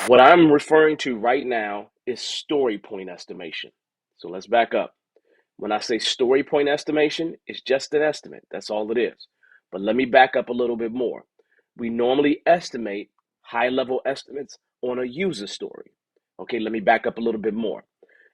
What I'm referring to right now is story point estimation. So let's back up. When I say story point estimation, it's just an estimate. That's all it is. But let me back up a little bit more. We normally estimate high level estimates on a user story. Okay, let me back up a little bit more.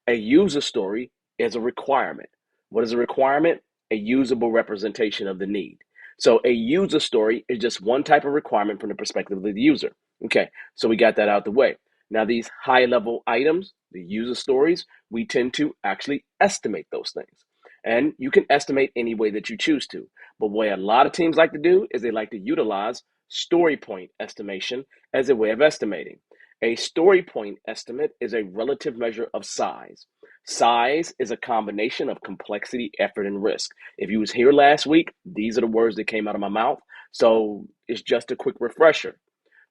A user story is a requirement. What is a requirement? A usable representation of the need. So a user story is just one type of requirement from the perspective of the user. Okay, so we got that out the way. Now, these high level items, the user stories, we tend to actually estimate those things. And you can estimate any way that you choose to. But what a lot of teams like to do is they like to utilize story point estimation as a way of estimating. A story point estimate is a relative measure of size. Size is a combination of complexity, effort, and risk. If you was here last week, these are the words that came out of my mouth. So it's just a quick refresher.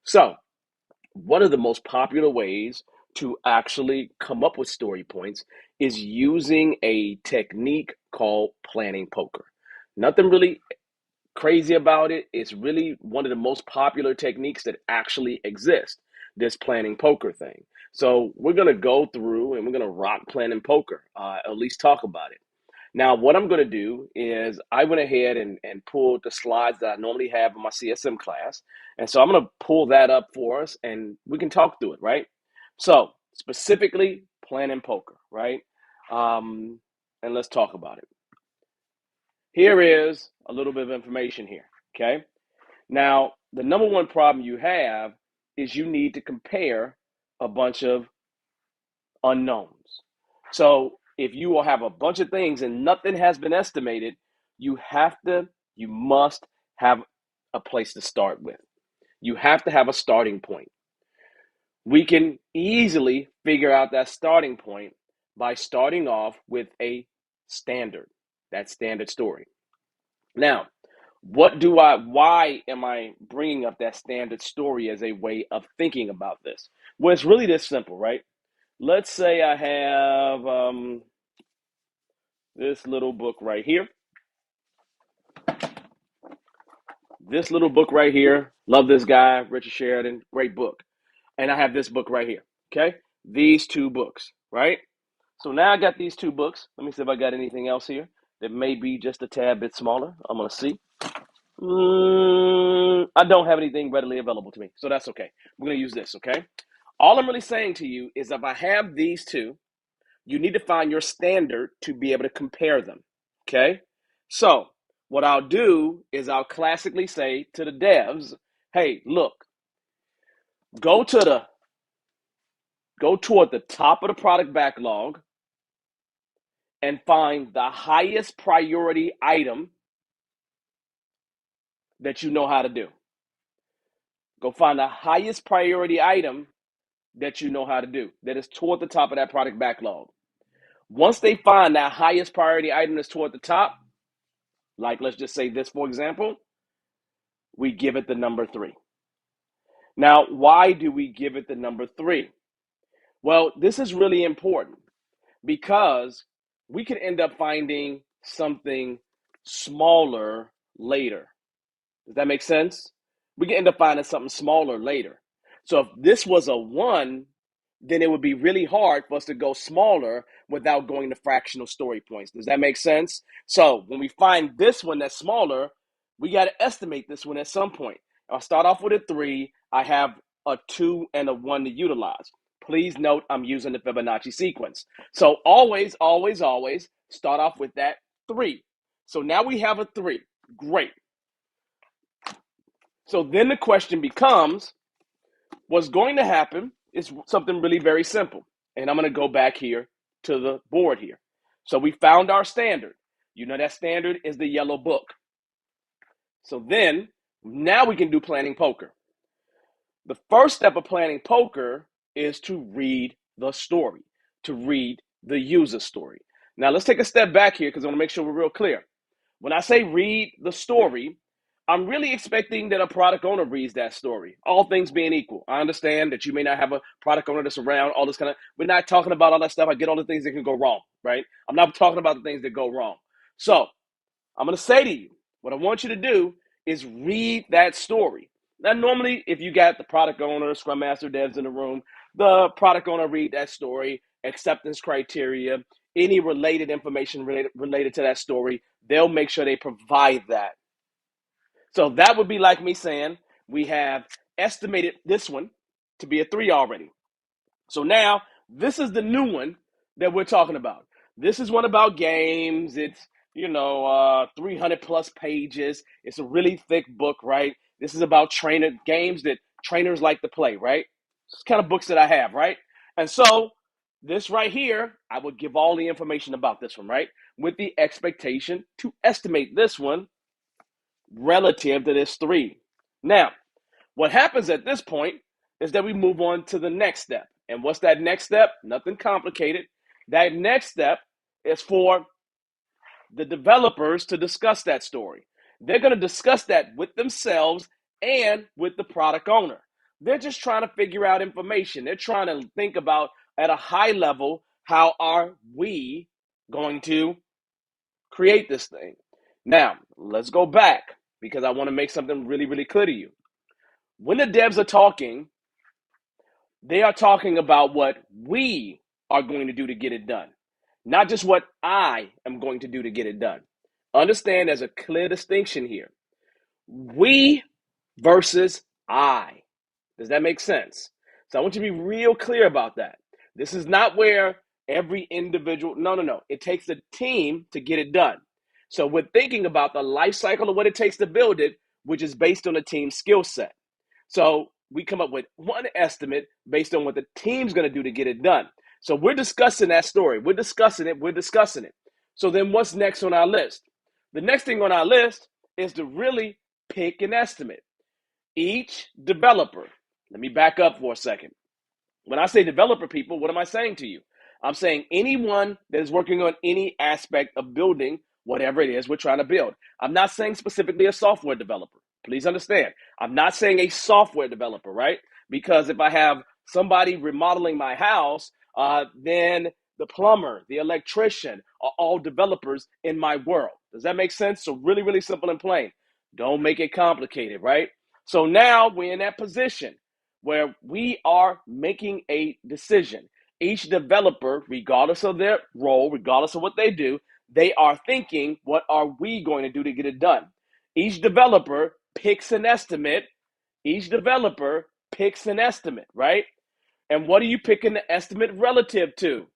So one of the most popular ways to actually come up with story points is using a technique called planning poker. Nothing really crazy about it. It's really one of the most popular techniques that actually exist, this planning poker thing. So we're going to go through and we're going to rock planning poker, at least talk about it. Now, what I'm going to do is I went ahead and pulled the slides that I normally have in my CSM class. And so I'm going to pull that up for us and we can talk through it, right? So specifically planning poker, right? And let's talk about it. Here is a little bit of information here, okay? Now, the number one problem you have is you need to compare a bunch of unknowns. So if you will have a bunch of things and nothing has been estimated, you must have a place to start with. You have to have a starting point. We can easily figure out that starting point by starting off with a standard, that standard story. Now, why am I bringing up that standard story as a way of thinking about this? Well, it's really this simple, right? Let's say I have this little book right here. This little book right here. Love this guy, Richard Sheridan. Great book. And I have this book right here. Okay? These two books, right? So now I got these two books. Let me see if I got anything else here that may be just a tad bit smaller. I'm going to see. I don't have anything readily available to me, so that's okay. We're going to use this, okay? All I'm really saying to you is if I have these two, you need to find your standard to be able to compare them, okay? So what I'll do is I'll classically say to the devs, hey, look, go to the go toward the top of the product backlog and find the highest priority item that you know how to do. Go find the highest priority item that you know how to do, that is toward the top of that product backlog. Once they find that highest priority item that's toward the top, like let's just say this, for example, we give it the number 3. Now, why do we give it the number 3? Well, this is really important because we could end up finding something smaller later. Does that make sense? We can end up finding something smaller later. So if this was a 1, then it would be really hard for us to go smaller without going to fractional story points. Does that make sense? So when we find this one that's smaller, we got to estimate this one at some point. I'll start off with a 3. I have a 2 and a 1 to utilize. Please note I'm using the Fibonacci sequence. So always, always, always start off with that 3. So now we have a 3. Great. So then the question becomes, what's going to happen is something really very simple. And I'm going to go back here to the board here. So we found our standard. You know that standard is the yellow book. So then, now we can do planning poker. The first step of planning poker is to read the story, to read the user story. Now let's take a step back here because I want to make sure we're real clear. When I say read the story, I'm really expecting that a product owner reads that story, all things being equal. I understand that you may not have a product owner that's around, all this kind of, we're not talking about all that stuff. I get all the things that can go wrong, right? I'm not talking about the things that go wrong. So I'm going to say to you, what I want you to do is read that story. Now, normally, if you got the product owner, scrum master, devs in the room, the product owner read that story, acceptance criteria, any related information related to that story, they'll make sure they provide that. So that would be like me saying we have estimated this one to be a 3 already. So now this is the new one that we're talking about. This is one about games. It's 300 plus pages. It's a really thick book, right? This is about trainer games that trainers like to play, right? It's kind of books that I have, right? And so this right here, I would give all the information about this one, right? With the expectation to estimate this one relative to this 3. Now, what happens at this point is that we move on to the next step. And what's that next step? Nothing complicated. That next step is for the developers to discuss that story. They're going to discuss that with themselves and with the product owner. They're just trying to figure out information. They're trying to think about at a high level, how are we going to create this thing? Now, let's go back because I want to make something really, really clear to you. When the devs are talking, they are talking about what we are going to do to get it done, not just what I am going to do to get it done. Understand there's a clear distinction here. We versus I. Does that make sense? So I want you to be real clear about that. This is not where every individual, no. It takes a team to get it done. So we're thinking about the life cycle of what it takes to build it, which is based on a team skill set. So we come up with one estimate based on what the team's going to do to get it done. So we're discussing that story. We're discussing it. So then what's next on our list? The next thing on our list is to really pick an estimate. Each developer, let me back up for a second. When I say developer people, what am I saying to you? I'm saying anyone that is working on any aspect of building whatever it is we're trying to build. I'm not saying specifically a software developer. Please understand. I'm not saying a software developer, right? Because if I have somebody remodeling my house, then the plumber, the electrician are all developers in my world. Does that make sense? So really, really simple and plain. Don't make it complicated, right? So now we're in that position where we are making a decision. Each developer, regardless of their role, regardless of what they do, they are thinking, what are we going to do to get it done? Each developer picks an estimate. Right? And what are you picking the estimate relative to?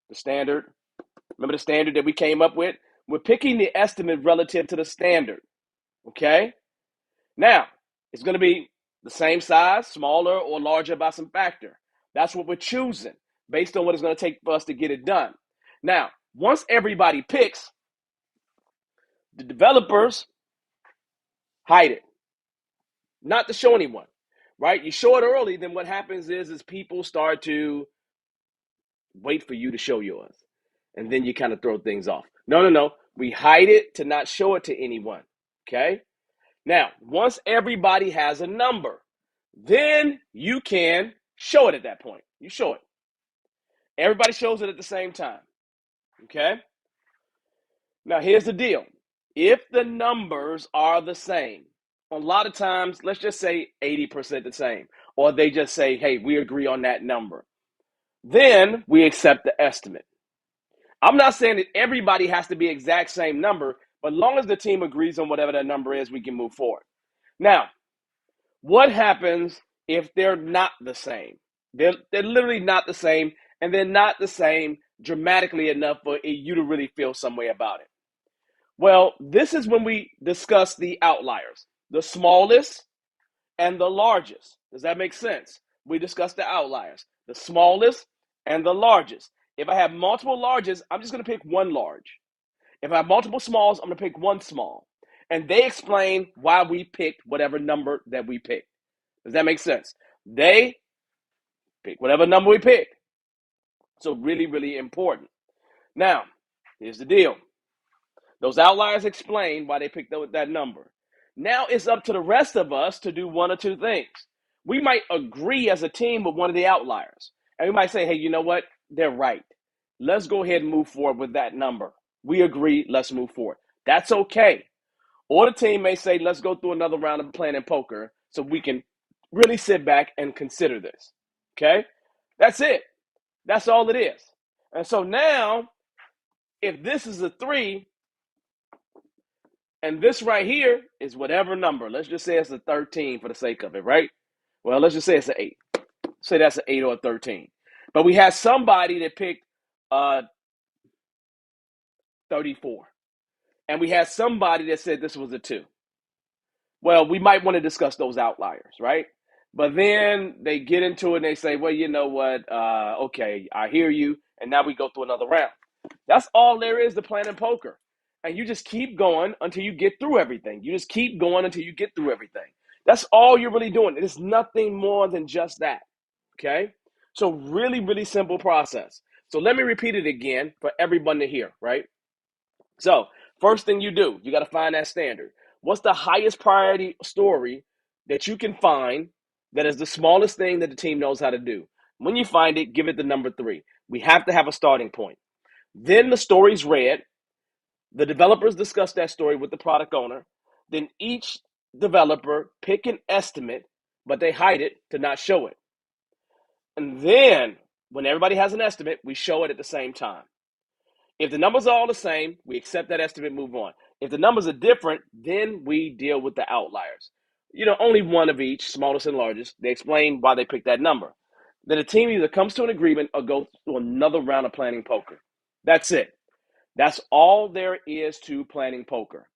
The standard. Remember the standard that we came up with? We're picking the estimate relative to the standard. Okay? Now, it's going to be the same size, smaller or larger by some factor. That's what we're choosing based on what it's going to take for us to get it done. Now, once everybody picks, the developers hide it, not to show anyone, right? You show it early, then what happens is people start to wait for you to show yours, and then you kind of throw things off. No. We hide it to not show it to anyone, okay? Now, once everybody has a number, then you can show it at that point. You show it. Everybody shows it at the same time, okay? Now, here's the deal. If the numbers are the same, a lot of times, let's just say 80% the same, or they just say, hey, we agree on that number, then we accept the estimate. I'm not saying that everybody has to be exact same number, but as long as the team agrees on whatever that number is, we can move forward. Now, what happens if they're not the same? They're literally not the same, and they're not the same dramatically enough for you to really feel some way about it. Well, this is when we discuss the outliers, the smallest and the largest. Does that make sense? We discuss the outliers, the smallest and the largest. If I have multiple larges, I'm just going to pick one large. If I have multiple smalls, I'm going to pick one small. And they explain why we picked whatever number that we picked. Does that make sense? They pick whatever number we picked. So really, really important. Now, here's the deal. Those outliers explain why they picked that number. Now it's up to the rest of us to do one or two things. We might agree as a team with one of the outliers. And we might say, hey, you know what? They're right. Let's go ahead and move forward with that number. We agree. Let's move forward. That's okay. Or the team may say, let's go through another round of playing poker so we can really sit back and consider this. Okay? That's it. That's all it is. And so now, if this is a 3, and this right here is whatever number, let's just say it's a 13 for the sake of it, right? Well, let's just say it's an 8. Say that's an 8 or a 13. But we had somebody that picked 34. And we had somebody that said this was a 2. Well, we might want to discuss those outliers, right? But then they get into it and they say, well, you know what? Okay, I hear you. And now we go through another round. That's all there is to playing poker. And you just keep going until you get through everything. You just keep going until you get through everything. That's all you're really doing. It is nothing more than just that. Okay? So really, really simple process. So let me repeat it again for everyone to hear, right? So first thing you do, you got to find that standard. What's the highest priority story that you can find that is the smallest thing that the team knows how to do? When you find it, give it the number 3. We have to have a starting point. Then the story's read. The developers discuss that story with the product owner. Then each developer pick an estimate, but they hide it to not show it. And then when everybody has an estimate, we show it at the same time. If the numbers are all the same, we accept that estimate, move on. If the numbers are different, then we deal with the outliers. Only one of each, smallest and largest. They explain why they picked that number. Then the team either comes to an agreement or goes through another round of planning poker. That's it. That's all there is to planning poker.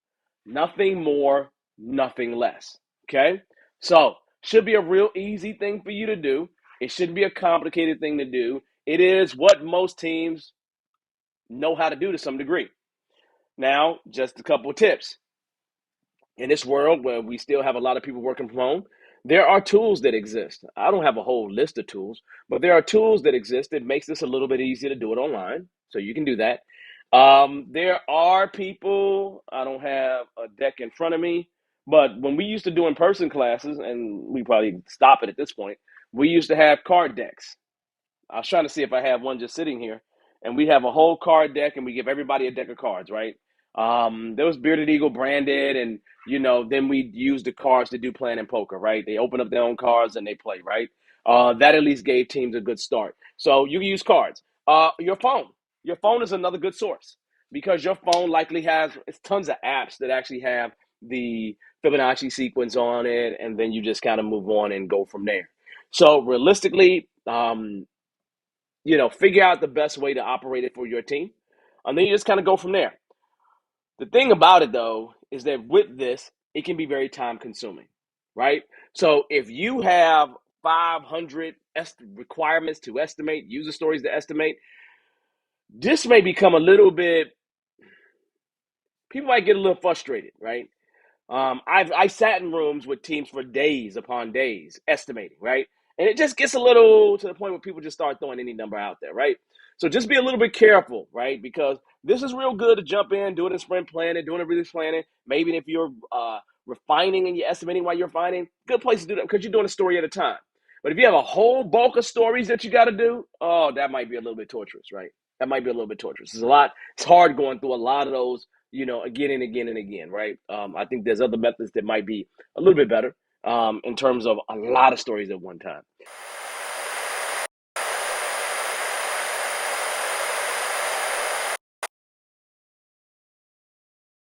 Nothing more, nothing less. Okay? So, should be a real easy thing for you to do. It shouldn't be a complicated thing to do. It is what most teams know how to do to some degree. Now, just a couple of tips. In this world where we still have a lot of people working from home, there are tools that exist. I don't have a whole list of tools, but there are tools that exist that makes this a little bit easier to do it online. So you can do that. There are people, I don't have a deck in front of me, but when we used to do in-person classes, and we probably stop it at this point, we used to have card decks. I was trying to see if I have one just sitting here, and we have a whole card deck, and we give everybody a deck of cards, right? There was Bearded Eagle branded, and then we use the cards to do plan and poker, right? They open up their own cards and they play, right? That at least gave teams a good start. So you can use cards. Your phone is another good source because your phone likely has tons of apps that actually have the Fibonacci sequence on it, and then you just kind of move on and go from there. So realistically, figure out the best way to operate it for your team. And then you just kind of go from there. The thing about it, though, is that with this, it can be very time consuming, right? So if you have 500 requirements to estimate, user stories to estimate, this may become a little bit, people might get a little frustrated, right? I sat in rooms with teams for days upon days estimating, right? And it just gets a little to the point where people just start throwing any number out there, right? So just be a little bit careful, right? Because this is real good to jump in, do it in sprint planning, doing a release planning. Maybe if you're refining and you're estimating while you're refining, good place to do that because you're doing a story at a time. But if you have a whole bulk of stories that you got to do, oh, that might be a little bit torturous, right? That might be a little bit torturous. It's hard going through a lot of those again and again and again, right? I think there's other methods that might be a little bit better in terms of a lot of stories at one time.